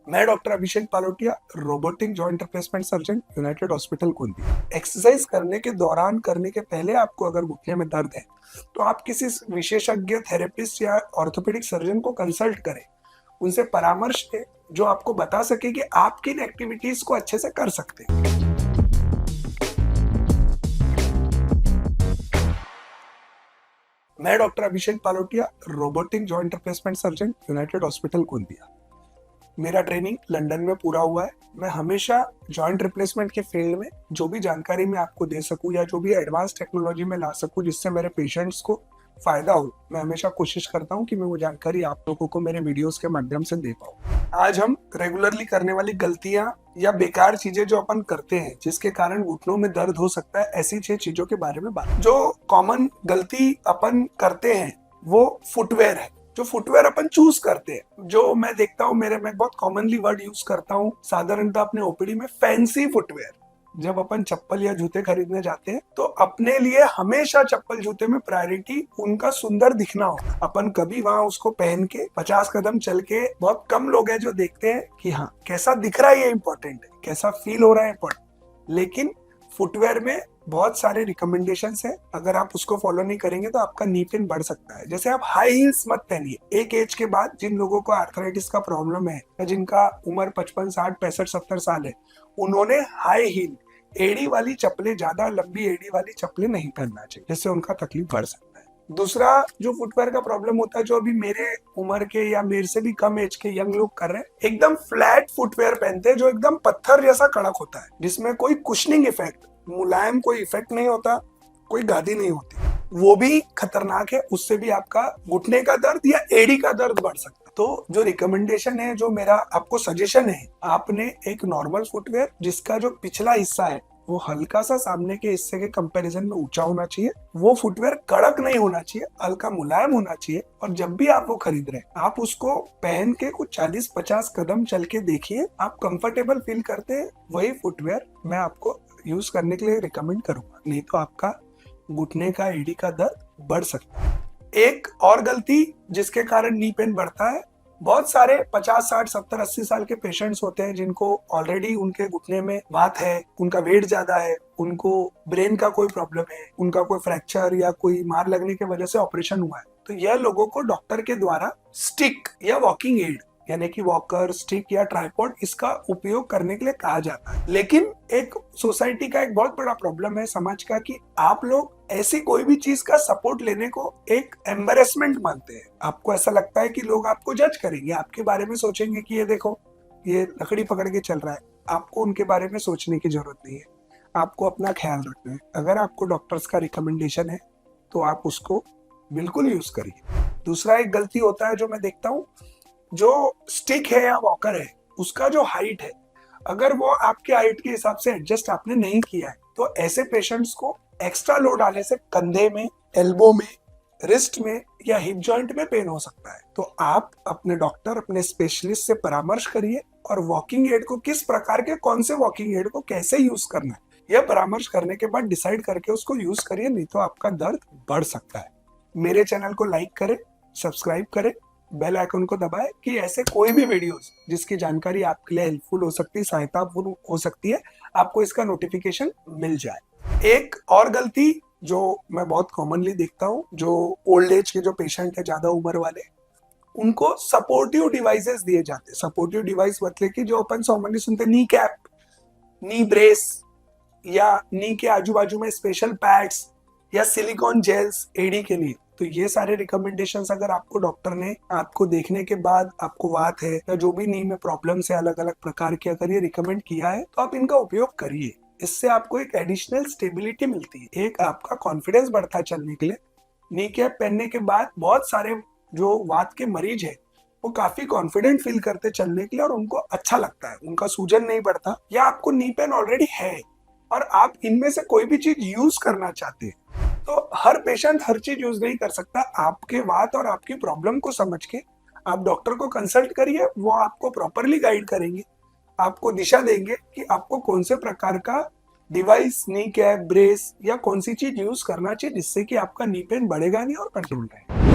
मैं doctor Abhishek Palotia, robotic joint replacement surgeon, United Hospital कुंती। Exercise करने के दौरान करने के पहले आपको अगर घुटने में दर्द है तो आप किसी विशेषज्ञ थेरेपिस्ट या ऑर्थोपेडिक सर्जन को कंसल्ट करें। उनसे परामर्श लें जो आपको बता सके कि आप किन एक्टिविटीज को अच्छे से कर सकते हैं। मैं doctor Abhishek Palotia, robotic joint replacement surgeon, United Hospital कुंतिया। मेरा ट्रेनिंग लंदन में पूरा हुआ है। मैं हमेशा जॉइंट रिप्लेसमेंट के फील्ड में जो भी जानकारी मैं आपको दे सकूं या जो भी एडवांस टेक्नोलॉजी में ला सकूं जिससे मेरे पेशेंट्स को फायदा हो, मैं हमेशा कोशिश करता हूं कि मैं वो जानकारी आप लोगों को मेरे वीडियोस के माध्यम से दे पाऊं। आज हम रेगुलरली करने वाली गलतियां या बेकार चीजें जो अपन करते हैं जिसके कारण घुटनों में दर्द हो सकता है, ऐसी 6 चीजों के बारे में बात। जो कॉमन गलती अपन करते हैं वो फुटवेयर है। जो फुटवेयर अपन चूज करते हैं, जो मैं देखता हूँ मैं बहुत कॉमनली वर्ड यूज करता हूँ साधारणतः अपने ओपीडी में, फैंसी फुटवेयर। जब अपन चप्पल या जूते खरीदने जाते हैं तो अपने लिए हमेशा चप्पल जूते में प्रायोरिटी उनका सुंदर दिखना हो। अपन कभी वहां उसको पहन के 50 कदम चल के, बहुत कम लोग हैं जो देखते हैं कि हाँ कैसा दिख रहा है ये इंपॉर्टेंट है, कैसा फील हो रहा है इंपॉर्टेंट। लेकिन फुटवेयर में बहुत सारे रिकमेंडेशंस है, अगर आप उसको फॉलो नहीं करेंगे तो आपका नी पेन बढ़ सकता है। जैसे आप हाई हील्स मत पहनिए। एक एज के बाद जिन लोगों को आर्थराइटिस का प्रॉब्लम है या जिनका उम्र 55, 60, 65, 70 साल है, उन्होंने हाई हील एड़ी वाली चप्पलें, ज्यादा लंबी एड़ी वाली चप्पलें नहीं पहनना चाहिए, जिससे उनका तकलीफ बढ़ सकता है। दूसरा जो फुटवेयर का प्रॉब्लम होता है, जो अभी मेरे उम्र के या मेरे से भी कम एज के यंग लोग कर रहे हैं, एकदम फ्लैट फुटवेयर पहनते हैं जो एकदम पत्थर जैसा कड़क होता है, जिसमें कोई कुशनिंग इफेक्ट, मुलायम कोई इफेक्ट नहीं होता, कोई गादी नहीं होती। वो भी खतरनाक है, उससे भी आपका घुटने का दर्द या एड़ी का दर्द बढ़ सकता है। तो जो रिकमेंडेशन है, जो मेरा आपको सजेशन है, आपने एक नॉर्मल फुटवेयर जिसका जो पिछला हिस्सा है वो हल्का सा सामने के हिस्से के कंपैरिजन में ऊंचा होना चाहिए। वो फुटवेयर कड़क नहीं होना चाहिए, हल्का मुलायम होना चाहिए। और जब भी आप वो खरीद रहे हैं, आप उसको पहन के कुछ 40-50 कदम चल के देखिए, आप कंफर्टेबल फील करते हैं, वही फुटवेयर मैं आपको यूज करने के लिए रिकमेंड करूंगा। नहीं तो आपका घुटने का, एड़ी का दर्द बढ़ सकता है। एक और गलती जिसके कारण नी पेन बढ़ता है, बहुत सारे 50, 60, 70, 80 साल के पेशेंट्स होते हैं जिनको ऑलरेडी उनके घुटने में बात है, उनका वेट ज्यादा है, उनको ब्रेन का कोई प्रॉब्लम है, उनका कोई फ्रैक्चर या कोई मार लगने की वजह से ऑपरेशन हुआ है, तो यह लोगों को डॉक्टर के द्वारा स्टिक या वॉकिंग एड यानी कि वॉकर, स्टिक या ट्राइपॉड, इसका उपयोग करने के लिए कहा जाता है। लेकिन एक सोसाइटी का एक बहुत बड़ा प्रॉब्लम है समाज का कि आप लोग ऐसी कोई भी चीज का सपोर्ट लेने को एक एम्बेरसमेंट मानते हैं। आपको ऐसा लगता है कि लोग आपको जज करेंगे, आपके बारे में सोचेंगे कि ये देखो ये लकड़ी पकड़ के चल रहा है। आपको उनके बारे में सोचने की जरूरत नहीं है, आपको अपना ख्याल रखना है। अगर आपको डॉक्टर्स का रिकमेंडेशन है तो आप उसको बिल्कुल यूज करिए। दूसरा एक गलती होता है जो मैं देखता हूँ, जो स्टिक है या वॉकर है उसका जो हाइट है, अगर वो आपके हाइट के हिसाब से एडजस्ट आपने नहीं किया है तो ऐसे पेशेंट्स को एक्स्ट्रा लोड आने से कंधे में, एल्बो में, रिस्ट में या हिप जॉइंट में पेन हो सकता है। तो आप अपने डॉक्टर, अपने स्पेशलिस्ट से परामर्श करिए और वॉकिंग एड को किस प्रकार के, कौन से वॉकिंग एड को कैसे यूज करना है, यह परामर्श करने के बाद डिसाइड करके उसको यूज करिए, नहीं तो आपका दर्द बढ़ सकता है। मेरे चैनल को लाइक करें, सब्सक्राइब करें, बेल आइकन को दबाएं कि ऐसे कोई भी वीडियोस जिसकी जानकारी आपके लिए हेल्पफुल हो सकती है, सहायतापूर्ण हो सकती है, आपको इसका नोटिफिकेशन मिल जाए। एक और गलती जो मैं बहुत कॉमनली देखता हूँ, जो ओल्ड एज के जो पेशेंट है, ज्यादा उम्र वाले, उनको सपोर्टिव डिवाइसेस दिए जाते हैं। सपोर्टिव डिवाइस मतलब कि जो अपन कॉमनली सुनते, नी कैप, नी ब्रेस या नी के आजू बाजू में स्पेशल पैड्स या सिलिकॉन जेल्स एडी के लिए। तो ये सारे रिकमेंडेशंस अगर आपको डॉक्टर ने आपको देखने के बाद, आपको बात है या जो भी नी में प्रॉब्लम है अलग अलग प्रकार की, अगर ये रिकमेंड किया है तो आप इनका उपयोग करिए। इससे आपको एक एडिशनल स्टेबिलिटी मिलती है, एक आपका कॉन्फिडेंस बढ़ता है चलने के लिए। नी कैप पहनने के बाद बहुत सारे जो वात के मरीज है वो काफी कॉन्फिडेंट फील करते चलने के लिए और उनको अच्छा लगता है, उनका सूजन नहीं बढ़ता। या आपको नी पेन ऑलरेडी है और आप इनमें से कोई भी चीज यूज करना चाहते हैं, तो हर पेशेंट हर चीज यूज नहीं कर सकता। आपके बात और आपकी प्रॉब्लम को समझ के आप डॉक्टर को कंसल्ट करिए, वो आपको प्रॉपरली गाइड करेंगे, आपको दिशा देंगे कि आपको कौन से प्रकार का डिवाइस, नी कैप, ब्रेस या कौन सी चीज यूज करना चाहिए जिससे कि आपका नी पेन बढ़ेगा नहीं और कंट्रोल रहे।